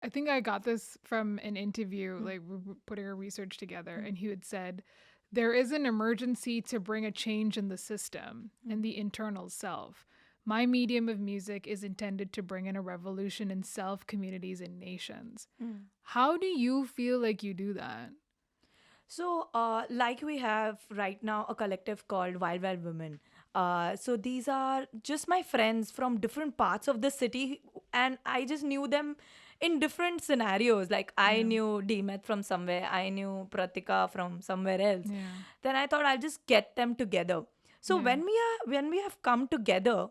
I think I got this from an interview, like we were putting our research together, and he had said, there is an emergency to bring a change in the system and the internal self. My medium of music is intended to bring in a revolution in self, communities, and nations. How do you feel like you do that? So, like we have right now a collective called Wild Wild Women. So these are just my friends from different parts of the city, and I just knew them in different scenarios. Like I Yeah. knew Demet from somewhere, I knew Pratika from somewhere else. Yeah. Then I thought I'll just get them together. So Yeah. when we have come together,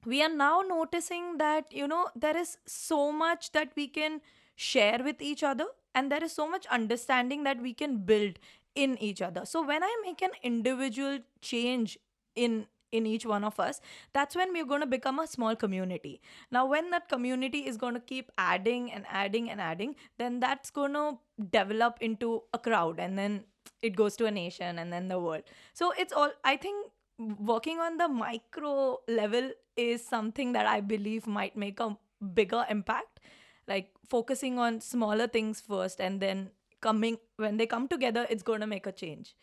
we are now noticing that there is so much that we can share with each other, and there is so much understanding that we can build in each other. So when I make an individual change in each one of us, that's when we're going to become a small community. Now when that community is going to keep adding and adding and adding, then that's going to develop into a crowd, and then it goes to a nation and then the world. So it's all, I think, working on the micro level is something that I believe might make a bigger impact. Like focusing on smaller things first, and then coming when they come together, it's going to make a change.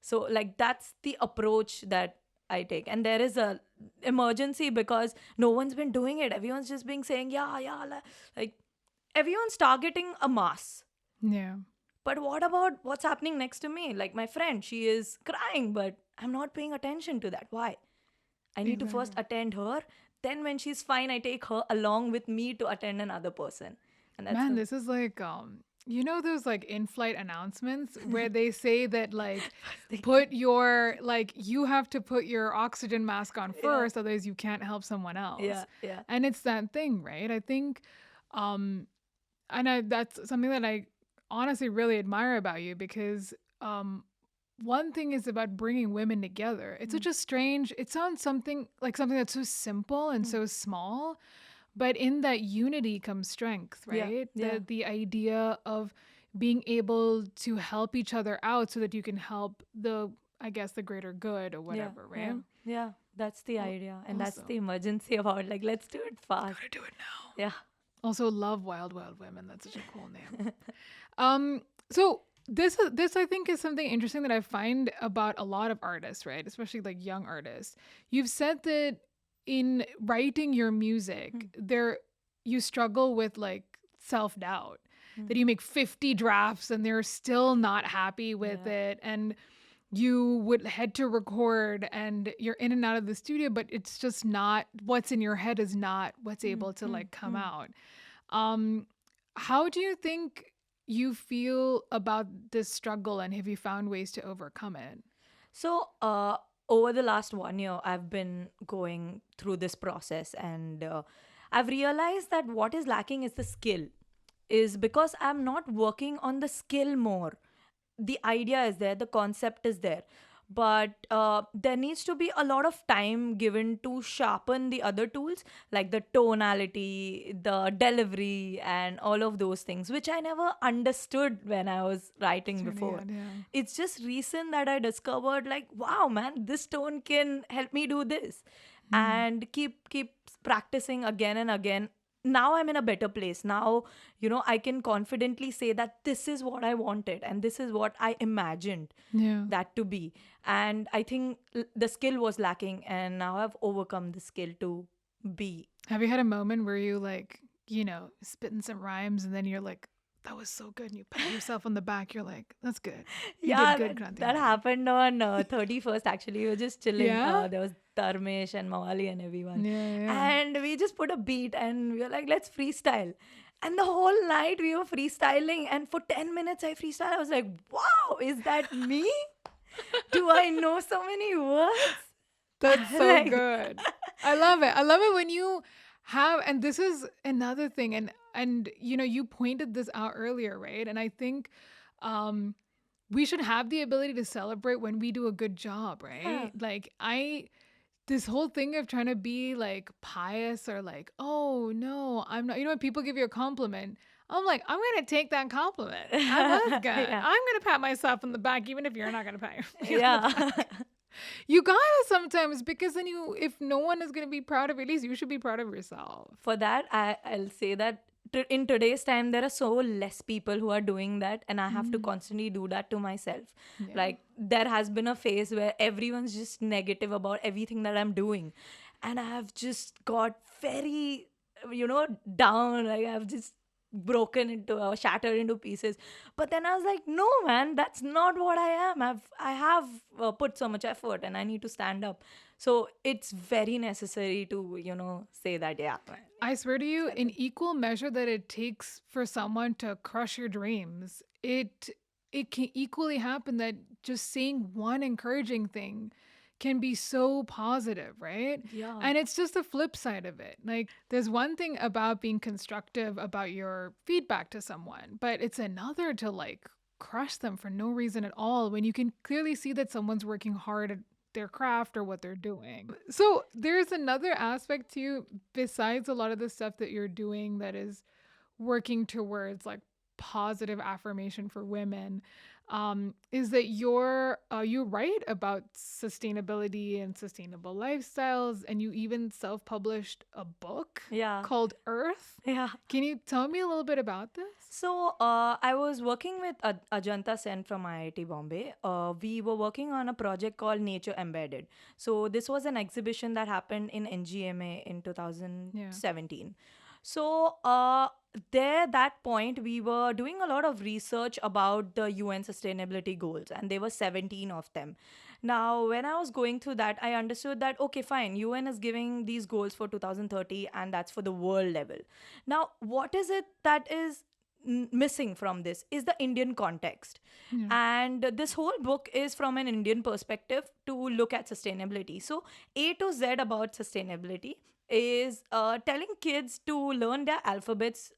So like that's the approach that I take. And there is a emergency because no one's been doing it. Everyone's just being saying, yeah, yeah, like everyone's targeting a mass. Yeah. But what about what's happening next to me? Like my friend, she is crying, but I'm not paying attention to that. Why? I need to first Exactly. attend her. Then, when she's fine, I take her along with me to attend another person. And that's Man, the. this is like those like in-flight announcements where they say that like put your like you have to put your oxygen mask on Yeah, first, otherwise you can't help someone else. yeah, yeah. And it's that thing, right? I think um that's something that I honestly really admire about you because one thing is about bringing women together. It's Mm, such a strange, it sounds something that's so simple and mm. so small, but in that unity comes strength, Yeah, right? yeah, The idea of being able to help each other out so that you can help the, I guess, the greater good or yeah, whatever, right? yeah, yeah. That's the idea. And that's the Also, emergency about like, let's do it fast. gotta do it now. Yeah. Also, love Wild Wild Women. That's such a cool name. Um, so this I think is something interesting that I find about a lot of artists, right? Especially like young artists. You've said that in writing your music, Mm, there you struggle with like self-doubt. mm. That you make 50 drafts and they're still not happy with Yeah. it, and you would head to record and you're in and out of the studio, but it's just not what's in your head is not what's Mm, able to mm, like come mm. out. um, how do you think you feel about this struggle, and have you found ways to overcome it? So, over the last 1 year, I've been going through this process, and I've realized that what is lacking is the skill, is because I'm not working on the skill more. The idea is there, the concept is there, but there needs to be a lot of time given to sharpen the other tools, like the tonality, the delivery, and all of those things, which I never understood when I was writing Starting before. out, yeah. It's just recent that I discovered, like, wow, man, this tone can help me do this, Hmm. and keep practicing again and again. Now I'm in a better place. Now, I can confidently say that this is what I wanted and this is what I imagined Yeah. that to be. And I think the skill was lacking, and now I've overcome the skill to be. Have you had a moment where you like, spitting some rhymes and then you're like, that was so good, and you pat yourself on the back, you're like, that's good. You did Yeah, good, that Krantinaari. happened on 31st. Actually, we were just chilling. Yeah? There was Dharmesh and Mawali and everyone. Yeah, yeah. And we just put a beat and we were like, let's freestyle. And the whole night we were freestyling. And for 10 minutes I freestyled. I was like, wow, is that me? Do I know so many words? That's so Like, good. I love it. I love it when you have, and this is another thing, and you pointed this out earlier, right? And I think um we should have the ability to celebrate when we do a good job, yeah. right? Like this whole thing of trying to be like pious or like, oh no, I'm not, when people give you a compliment, I'm like, I'm gonna take that compliment. I was good. I'm Yeah. gonna pat myself on the back, even if you're not gonna pat me on the Yeah. back. You gotta sometimes, because then if no one is gonna be proud of you, at least you should be proud of yourself. For that, I'll say that in today's time there are so less people who are doing that, and I have to constantly do that to myself. Like there has been a phase where everyone's just negative about everything that I'm doing, and I have just got very, down. Like I've just broken into shattered into pieces. But then I was like, no man, that's not what I am. I have put so much effort, and I need to stand up. So it's very necessary to say that, yeah. I swear to you, in equal measure that it takes for someone to crush your dreams, it can equally happen that just saying one encouraging thing can be so positive, right? Yeah. And it's just the flip side of it. Like there's one thing about being constructive about your feedback to someone, but it's another to like crush them for no reason at all when you can clearly see that someone's working hard at their craft or what they're doing. So there's another aspect to you besides a lot of the stuff that you're doing that is working towards like positive affirmation for women, is that you write about sustainability and sustainable lifestyles, and you even self-published a book called Earth. Yeah. Can you tell me a little bit about this? So I was working with Ajanta Sen from IIT Bombay. We were working on a project called Nature Embedded. So this was an exhibition that happened in NGMA in 2017. So that point, we were doing a lot of research about the UN sustainability goals, and there were 17 of them. Now, when I was going through that, I understood that, okay, fine, UN is giving these goals for 2030, and that's for the world level. Now, what is it that is missing from this is the Indian context. And this whole book is from an Indian perspective to look at sustainability. So A to Z about sustainability is telling kids to learn their alphabets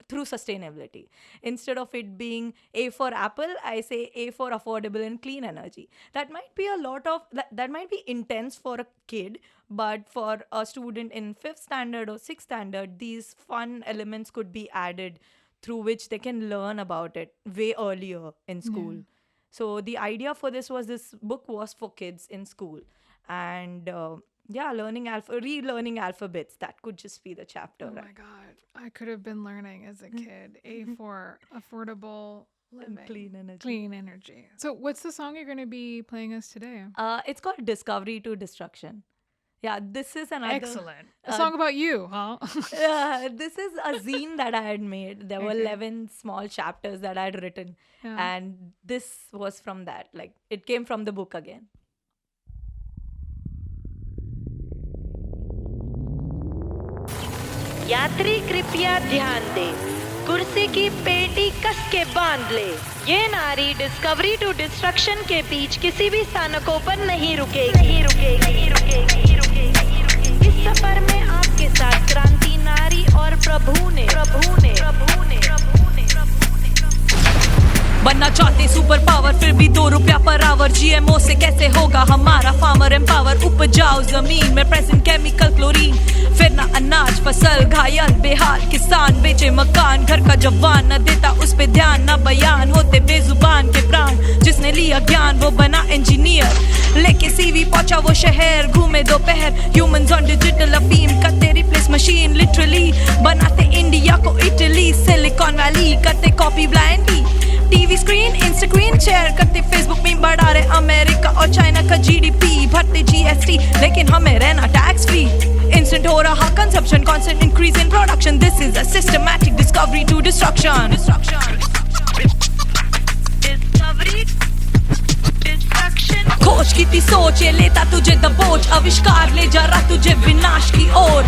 through sustainability. Instead of it being A for apple, I say A for affordable and clean energy. That might be that might be intense for a kid, but for a student in 5th standard or 6th standard, these fun elements could be added through which they can learn about it way earlier in school. So the idea for this book was for kids in school. And relearning alphabets, that could just be the chapter. Oh my God. I could have been learning as a kid. A for affordable living. Clean energy. So what's the song you're going to be playing us today? It's called Discovery to Destruction. Yeah, this is another... Excellent. A song about you, huh? This is a zine that I had made. There were 11 small chapters that I had written. And this was from that. Like, it came from the book again. यात्री कृपया ध्यान दें, कुर्सी की पेटी कस के बांध ले। ये नारी डिस्कवरी टू डिस्ट्रक्शन के बीच किसी भी स्थानकों पर नहीं रुकेगी। इस सफर में आपके साथ क्रांति नारी और प्रभु ने बनना चाहते सुपर पावर, फिर भी 2 रुपया पर आवर। जीएमओ से कैसे होगा हमारा फार्मर एम्पावर? उपजाऊ जमीन में प्रेजेंट केमिकल क्लोरीन, फिर ना अनाज फसल घायल बेहाल किसान, बेचे मकान घर का जवान, न देता उस पे ध्यान, ना बयान होते बेजुबान के प्राण। जिसने लिया ज्ञान वो बना इंजीनियर, लेके सीवी पहुंचा वो शहर, घूमे दोपहर। ह्यूमंस ऑन डिजिटल अफीम करते रिप्लेस मशीन लिटरली, बनाते इंडिया को इटली। सिलिकॉन वैली करते copy blindly, TV screen Instagram share करते, फेसबुक में बढ़ा रहे अमेरिका और चाइना का जीडीपी। भरते जीएसटी लेकिन हमें रहना टैक्स फ्री। इंस्टेंट हो रहा consumption, constant increase in production. This is a systematic discovery to destruction. खोज की थी सोच, ये लेता तुझे दबोच, आविष्कार ले जा रहा तुझे विनाश की ओर।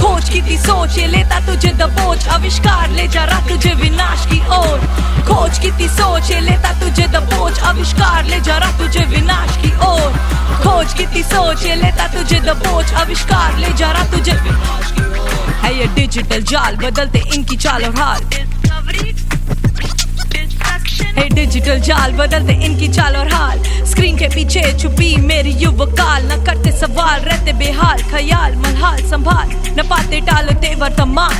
खोज की थी सोच, ये लेता तुझे दबोच, आविष्कार ले जा रहा तुझे विनाश की ओर। खोज की थी सोच, ये लेता तुझे दबोच, आविष्कार ले जा रहा तुझे विनाश की ओर। खोज की थी सोच, ये लेता तुझे दबोच, आविष्कार ले जा रहा तुझे विनाश की ओर। है ये डिजिटल जाल, बदलते इनकी चाल और हाल। है डिजिटल जाल, बदलते इनकी चाल और हाल। स्क्रीन के पीछे छुपी मेरी युवकाल, न करते सवाल रहते बेहाल। ख्याल मलहाल संभाल, न पाते टालते वर्तमान।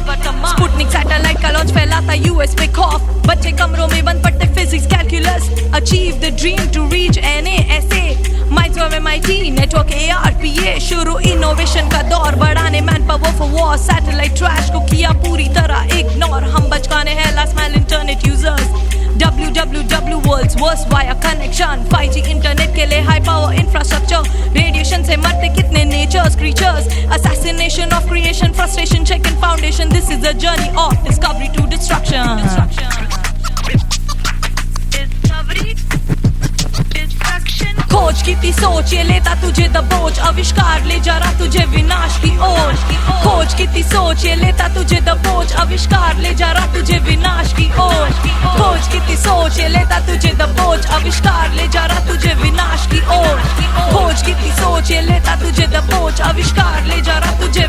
स्पुतनिक सैटेलाइट का लॉन्च फैलाता यूएस पे खौफ, बच्चे कमरों में बंद पढ़ते physics calculus. Achieve the dream to reach एनए ऐसे, minds Fanthome MIT network ARPA शुरू इनोवेशन का दौर बढ़ाने man power for war satellite trash को किया पूरी तरह इग्नोर हम बचकाने हैं last mile internet users www world's worst wire connection 5G internet के लिए हाई पावर इंफ्रास्ट्रक्चर रेडिएशन से मरते कितने natures creatures assassination of creation frustration check and foundation this is the journey of discovery to destruction खोज की थी सोच ये लेता तुझे दबोच आविष्कार ले जा रहा तुझे विनाश की ओर खोज की थी सोच ये लेता तुझे दबोच आविष्कार ले जा रहा तुझे विनाश की ओर खोज की थी सोच ये लेता तुझे दबोच आविष्कार ले जा रहा तुझे विनाश की ओर खोज की थी सोच ये लेता तुझे दबोच आविष्कार ले जा रहा तुझे